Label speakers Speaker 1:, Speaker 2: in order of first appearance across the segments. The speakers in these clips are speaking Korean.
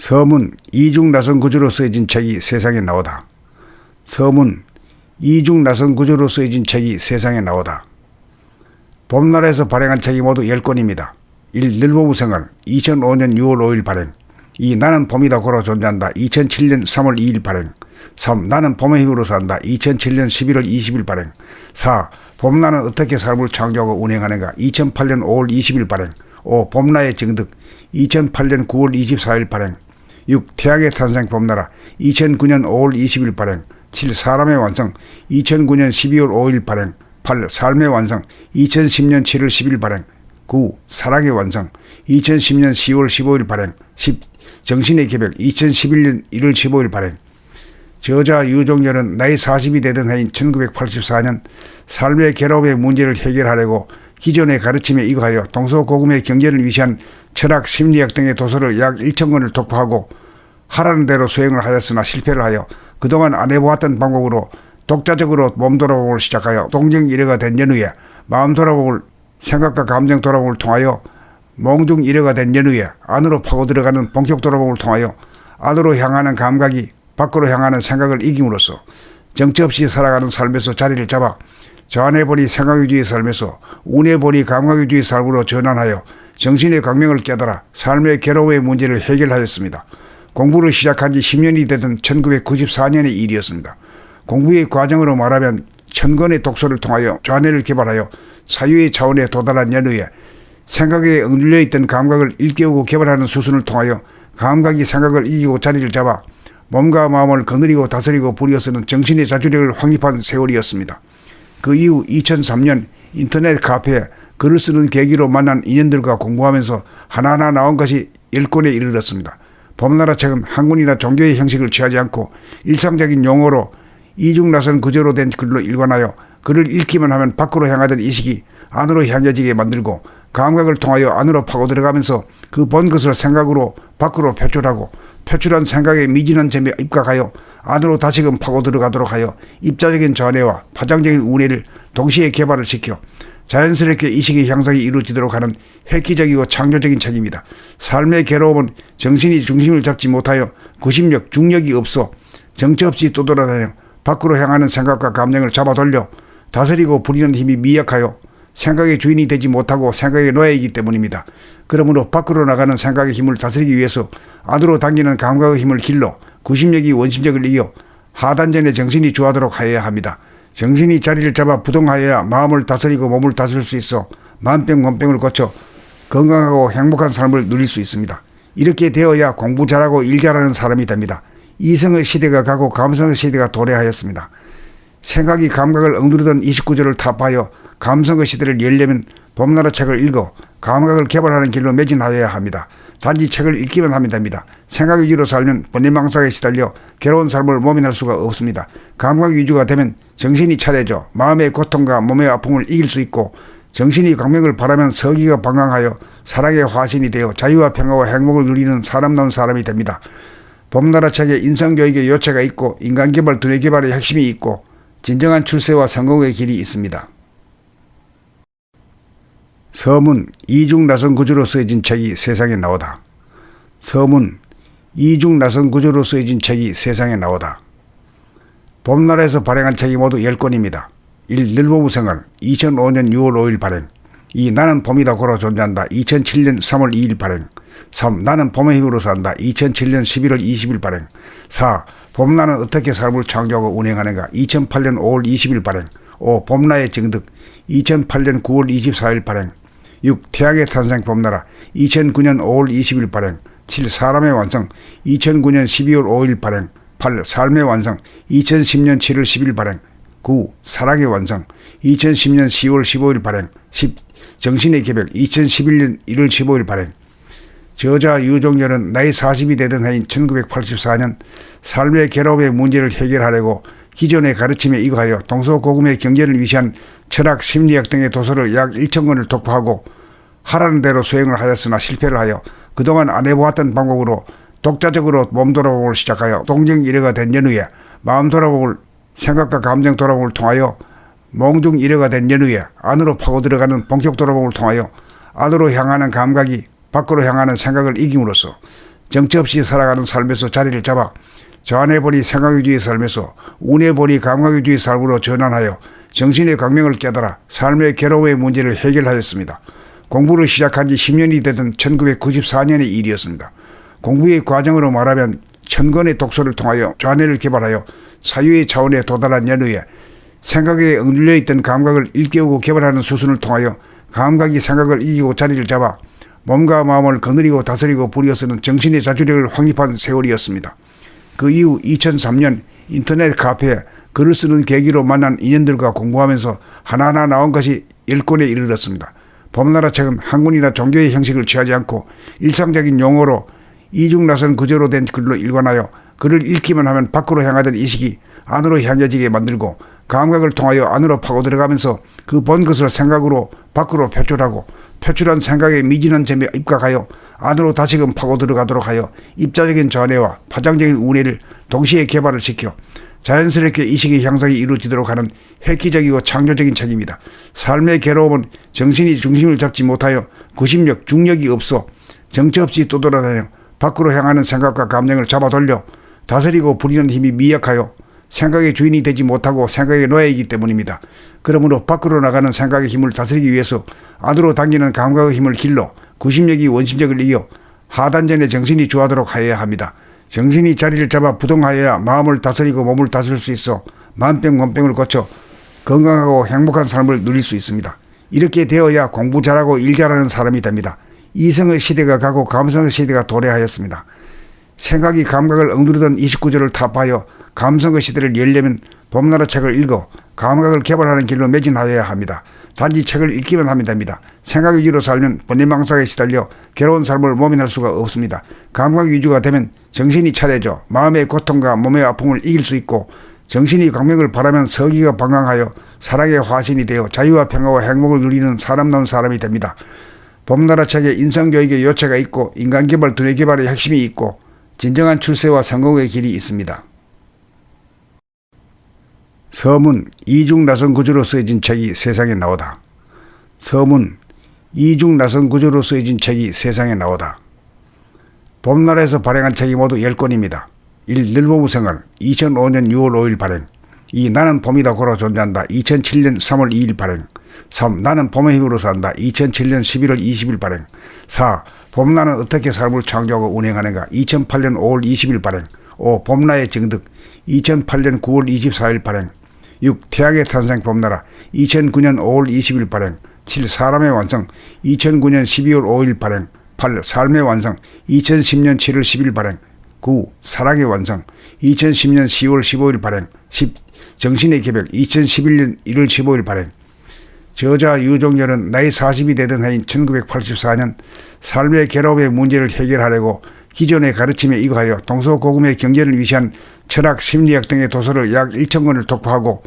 Speaker 1: 서문 이중 나선 구조로 쓰여진 책이 세상에 나오다. 서문 이중 나선 구조로 쓰여진 책이 세상에 나오다. 봄나라에서 발행한 책이 모두 10권입니다. 1. 늘보부 생활 2005년 6월 5일 발행. 2. 나는 봄이다 고로 존재한다 2007년 3월 2일 발행. 3. 나는 봄의 힘으로 산다 2007년 11월 20일 발행. 4. 봄나는 어떻게 삶을 창조하고 운행하는가 2008년 5월 20일 발행. 5. 봄나의 정득 2008년 9월 24일 발행. 6. 태양의 탄생 봄나라 2009년 5월 20일 발행. 7. 사람의 완성 2009년 12월 5일 발행. 8. 삶의 완성 2010년 7월 10일 발행. 9. 사랑의 완성 2010년 10월 15일 발행. 10. 정신의 개벽 2011년 1월 15일 발행. 저자 유종열은 나이 40이 되던 해인 1984년 삶의 괴로움의 문제를 해결하려고 기존의 가르침에 이거하여 동서고금의 경제를 위시한 철학, 심리학 등의 도서를 약 1,000권을 독파하고 하라는 대로 수행을 하였으나 실패를 하여 그동안 안 해보았던 방법으로 독자적으로 몸 돌아보기를 시작하여 동정 일회가 된 연후에 마음 돌아보기를 생각과 감정 돌아보기를 통하여 몽중 일회가 된 연후에 안으로 파고 들어가는 본격 돌아보기를 통하여 안으로 향하는 감각이 밖으로 향하는 생각을 이김으로써 정처 없이 살아가는 삶에서 자리를 잡아 자원해버리 생각위주의 삶에서 운해버리 감각위주의 삶으로 전환하여 정신의 광명을 깨달아 삶의 괴로움의 문제를 해결하였습니다. 공부를 시작한 지 10년이 되던 1994년의 일이었습니다. 공부의 과정으로 말하면 1000권의 독서를 통하여 좌뇌를 개발하여 사유의 차원에 도달한 연후에 생각에 억눌려 있던 감각을 일깨우고 개발하는 수순을 통하여 감각이 생각을 이기고 자리를 잡아 몸과 마음을 거느리고 다스리고 부리어서는 정신의 자주력을 확립한 세월이었습니다. 그 이후 2003년 인터넷 카페에 글을 쓰는 계기로 만난 인연들과 공부하면서 하나하나 나온 것이 10권에 이르렀습니다. 봄나라 책은 학문이나 종교의 형식을 취하지 않고 일상적인 용어로 이중나선 구조로 된 글로 일관하여 글을 읽기만 하면 밖으로 향하던 의식이 안으로 향해지게 만들고 감각을 통하여 안으로 파고 들어가면서 그 본 것을 생각으로 밖으로 표출하고 표출한 생각에 미진한 점에 입각하여 안으로 다시금 파고 들어가도록 하여 입자적인 전해와 파장적인 운해를 동시에 개발을 시켜 자연스럽게 의식의 향상이 이루어지도록 하는 획기적이고 창조적인 책입니다. 삶의 괴로움은 정신이 중심을 잡지 못하여 구심력, 중력이 없어 정처 없이 떠돌아다녀 밖으로 향하는 생각과 감정을 잡아돌려 다스리고 부리는 힘이 미약하여 생각의 주인이 되지 못하고 생각에 놓여있기 때문입니다. 그러므로 밖으로 나가는 생각의 힘을 다스리기 위해서 안으로 당기는 감각의 힘을 길러 구심력이 원심력을 이겨 하단전에 정신이 주하도록 하여야 합니다. 정신이 자리를 잡아 부동하여야 마음을 다스리고 몸을 다스릴 수 있어 만병원병을 거쳐 건강하고 행복한 삶을 누릴 수 있습니다. 이렇게 되어야 공부 잘하고 일 잘하는 사람이 됩니다. 이성의 시대가 가고 감성의 시대가 도래하였습니다. 생각이 감각을 억누르던 29조를 타파하여 감성의 시대를 열려면 봄나라 책을 읽어 감각을 개발하는 길로 매진하여야 합니다. 단지 책을 읽기만 하면 됩니다. 생각 위주로 살면 번뇌망상에 시달려 괴로운 삶을 모면할 수가 없습니다. 감각 위주가 되면 정신이 차려져 마음의 고통과 몸의 아픔을 이길 수 있고 정신이 광명을 바라면 서기가 방광하여 사랑의 화신이 되어 자유와 평화와 행복을 누리는 사람다운 사람이 됩니다. 봄나라 책에 인성교육의 요체가 있고 인간개발, 두뇌개발의 핵심이 있고 진정한 출세와 성공의 길이 있습니다. 서문 이중 나선 구조로 쓰여진 책이 세상에 나오다. 서문 이중 나선 구조로 쓰여진 책이 세상에 나오다. 봄나라에서 발행한 책이 모두 10권입니다. 1. 늘보부 생활 2005년 6월 5일 발행. 2. 나는 봄이다 고로 존재한다 2007년 3월 2일 발행. 3. 나는 봄의 힘으로 산다 2007년 11월 20일 발행. 4. 봄나는 어떻게 삶을 창조하고 운행하는가 2008년 5월 20일 발행. 5. 봄나의 정득 2008년 9월 24일 발행. 6. 태양의 탄생 봄나라 2009년 5월 20일 발행. 7. 사람의 완성 2009년 12월 5일 발행. 8. 삶의 완성 2010년 7월 10일 발행. 9. 사랑의 완성 2010년 10월 15일 발행. 10. 정신의 개벽 2011년 1월 15일 발행. 저자 유종열은 나이 40이 되던 해인 1984년 삶의 괴로움의 문제를 해결하려고 기존의 가르침에 이거하여 동서고금의 경제를 위시한 철학, 심리학 등의 도서를 약 1,000권을 독파하고 하라는 대로 수행을 하였으나 실패를 하여 그동안 안 해보았던 방법으로 독자적으로 몸 돌아보기를 시작하여 동정 일회가 된 연후에 마음 돌아보기를 생각과 감정 돌아보기를 통하여 몽중 일회가 된 연후에 안으로 파고 들어가는 본격 돌아보기를 통하여 안으로 향하는 감각이 밖으로 향하는 생각을 이김으로써 정처 없이 살아가는 삶에서 자리를 잡아 자안해버리 생각위주의 삶에서 운해버리 감각위주의 삶으로 전환하여 정신의 강명을 깨달아 삶의 괴로움의 문제를 해결하였습니다. 공부를 시작한 지 10년이 되던 1994년의 일이었습니다. 공부의 과정으로 말하면 1000권의 독서를 통하여 좌뇌를 개발하여 사유의 차원에 도달한 연후에 생각에 억눌려 있던 감각을 일깨우고 개발하는 수순을 통하여 감각이 생각을 이기고 자리를 잡아 몸과 마음을 거느리고 다스리고 부리어서는 정신의 자주력을 확립한 세월이었습니다. 그 이후 2003년 인터넷 카페에 글을 쓰는 계기로 만난 인연들과 공부하면서 하나하나 나온 것이 10권에 이르렀습니다. 봄나라 책은 학문이나 종교의 형식을 취하지 않고 일상적인 용어로 이중나선 구조로 된 글로 일관하여 글을 읽기만 하면 밖으로 향하던 의식이 안으로 향해지게 만들고 감각을 통하여 안으로 파고 들어가면서 그 본 것을 생각으로 밖으로 표출하고 표출한 생각의 미진한 점에 입각하여 안으로 다시금 파고 들어가도록 하여 입자적인 전해와 파장적인 운해를 동시에 개발을 시켜 자연스럽게 의식의 향상이 이루어지도록 하는 획기적이고 창조적인 책입니다. 삶의 괴로움은 정신이 중심을 잡지 못하여 구심력, 중력이 없어 정처 없이 떠돌아다녀 밖으로 향하는 생각과 감정을 잡아 돌려 다스리고 부리는 힘이 미약하여 생각의 주인이 되지 못하고 생각에 놓여있기 때문입니다. 그러므로 밖으로 나가는 생각의 힘을 다스리기 위해서 안으로 당기는 감각의 힘을 길러 구심력이 원심력을 이겨 하단전에 정신이 주하도록 하여야 합니다. 정신이 자리를 잡아 부동하여야 마음을 다스리고 몸을 다스릴 수 있어 만병원병을 거쳐 건강하고 행복한 삶을 누릴 수 있습니다. 이렇게 되어야 공부 잘하고 일 잘하는 사람이 됩니다. 이성의 시대가 가고 감성의 시대가 도래하였습니다. 생각이 감각을 억누르던 29조를 타파하여 감성의 시대를 열려면 봄나라 책을 읽어 감각을 개발하는 길로 매진하여야 합니다. 단지 책을 읽기만 하면 됩니다. 생각 위주로 살면 번뇌망상에 시달려 괴로운 삶을 모면할 수가 없습니다. 감각 위주가 되면 정신이 차려져 마음의 고통과 몸의 아픔을 이길 수 있고 정신이 강명을 바라면 서기가 방황하여 사랑의 화신이 되어 자유와 평화와 행복을 누리는 사람다운 사람이 됩니다. 봄나라 책에 인성교육의 요체가 있고 인간개발, 두뇌개발의 핵심이 있고 진정한 출세와 성공의 길이 있습니다. 서문 이중나선 구조로 쓰여진 책이 세상에 나오다. 서문 이중나선 구조로 쓰여진 책이 세상에 나오다. 봄나라에서 발행한 책이 모두 10권입니다. 1. 늘보무생활 2005년 6월 5일 발행. 2. 나는 봄이다 고로 존재한다 2007년 3월 2일 발행. 3. 나는 봄의 힘으로 산다 2007년 11월 20일 발행. 4. 봄나는 어떻게 삶을 창조하고 운행하는가 2008년 5월 20일 발행. 5. 봄나의 정득 2008년 9월 24일 발행. 6. 태양의 탄생 봄나라 2009년 5월 20일 발행. 7. 사람의 완성 2009년 12월 5일 발행. 8. 삶의 완성 2010년 7월 10일 발행. 9. 사랑의 완성 2010년 10월 15일 발행. 10. 정신의 개벽 2011년 1월 15일 발행. 저자 유종열은 나이 40이 되던 해인 1984년 삶의 괴로움의 문제를 해결하려고 기존의 가르침에 이거하여 동서고금의 경제를 위시한 철학, 심리학 등의 도서를 약 1,000권을 독파하고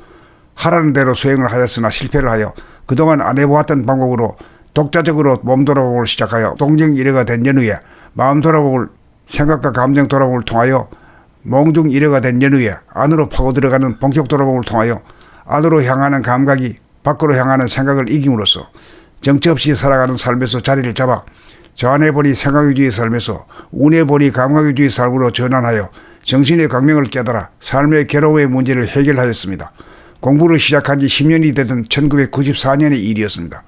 Speaker 1: 하라는 대로 수행을 하였으나 실패를 하여 그동안 안 해보았던 방법으로 독자적으로 몸 돌아보기를 시작하여 동정 일회가 된 연후에 마음 돌아보기를 생각과 감정 돌아보기를 통하여 몽중 일회가 된 연후에 안으로 파고 들어가는 본격 돌아보기를 통하여 안으로 향하는 감각이 밖으로 향하는 생각을 이김으로써 정처 없이 살아가는 삶에서 자리를 잡아 자안해버리 생각위주의 삶에서 운해버리 감각위주의 삶으로 전환하여 정신의 강명을 깨달아 삶의 괴로움의 문제를 해결하였습니다. 공부를 시작한 지 10년이 되던 1994년의 일이었습니다.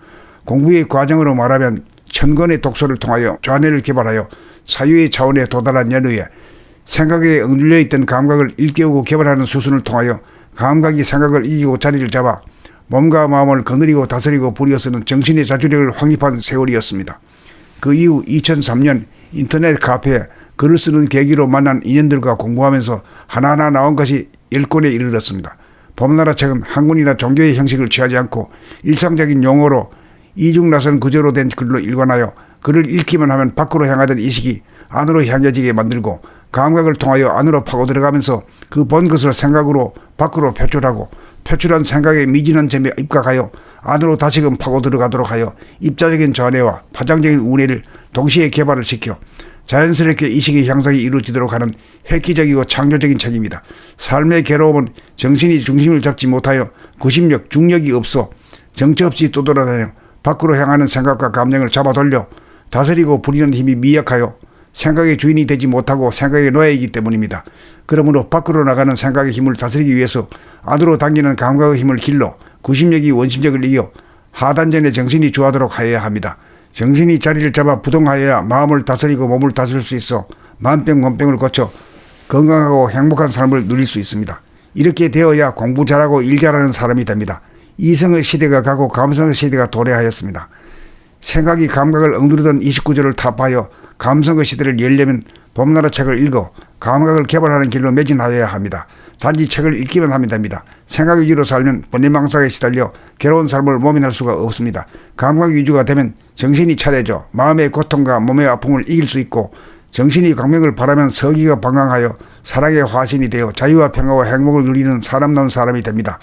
Speaker 1: 공부의 과정으로 말하면 1000권의 독서를 통하여 좌뇌를 개발하여 사유의 차원에 도달한 연후에 생각에 억눌려 있던 감각을 일깨우고 개발하는 수순을 통하여 감각이 생각을 이기고 자리를 잡아 몸과 마음을 거느리고 다스리고 부리어서는 정신의 자주력을 확립한 세월이었습니다. 그 이후 2003년 인터넷 카페에 글을 쓰는 계기로 만난 인연들과 공부하면서 하나하나 나온 것이 10권에 이르렀습니다. 봄나라 책은 학문이나 종교의 형식을 취하지 않고 일상적인 용어로 이중나선 구조로 된 글로 일관하여 글을 읽기만 하면 밖으로 향하던 의식이 안으로 향해지게 만들고 감각을 통하여 안으로 파고 들어가면서 그 본 것을 생각으로 밖으로 표출하고 표출한 생각의 미진한 점에 입각하여 안으로 다시금 파고 들어가도록 하여 입자적인 전해와 파장적인 운해를 동시에 개발을 시켜 자연스럽게 의식의 향상이 이루어지도록 하는 획기적이고 창조적인 책입니다. 삶의 괴로움은 정신이 중심을 잡지 못하여 구심력, 중력이 없어 정처 없이 떠돌아다녀 밖으로 향하는 생각과 감정을 잡아 돌려 다스리고 부리는 힘이 미약하여 생각의 주인이 되지 못하고 생각의 노예이기 때문입니다. 그러므로 밖으로 나가는 생각의 힘을 다스리기 위해서 안으로 당기는 감각의 힘을 길러 구심력이 원심력을 이겨 하단전에 정신이 주하도록 하여야 합니다. 정신이 자리를 잡아 부동하여야 마음을 다스리고 몸을 다스릴 수 있어 만병원병을 거쳐 건강하고 행복한 삶을 누릴 수 있습니다. 이렇게 되어야 공부 잘하고 일 잘하는 사람이 됩니다. 이성의 시대가 가고 감성의 시대가 도래하였습니다. 생각이 감각을 억누르던 29조를 타파하여 감성의 시대를 열려면 봄나라 책을 읽어 감각을 개발하는 길로 매진하여야 합니다. 단지 책을 읽기만 하면 됩니다. 생각 위주로 살면 번뇌망상에 시달려 괴로운 삶을 모면할 수가 없습니다. 감각 위주가 되면 정신이 차려져 마음의 고통과 몸의 아픔을 이길 수 있고 정신이 광명을 바라면 서기가 방황하여 사랑의 화신이 되어 자유와 평화와 행복을 누리는 사람다운 사람이 됩니다.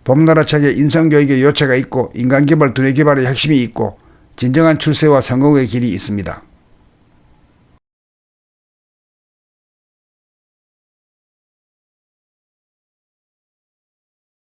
Speaker 1: 봄나라 책에 인성교육의 요체가 있고 인간개발, 두뇌개발의 핵심이 있고 진정한 출세와 성공의 길이 있습니다.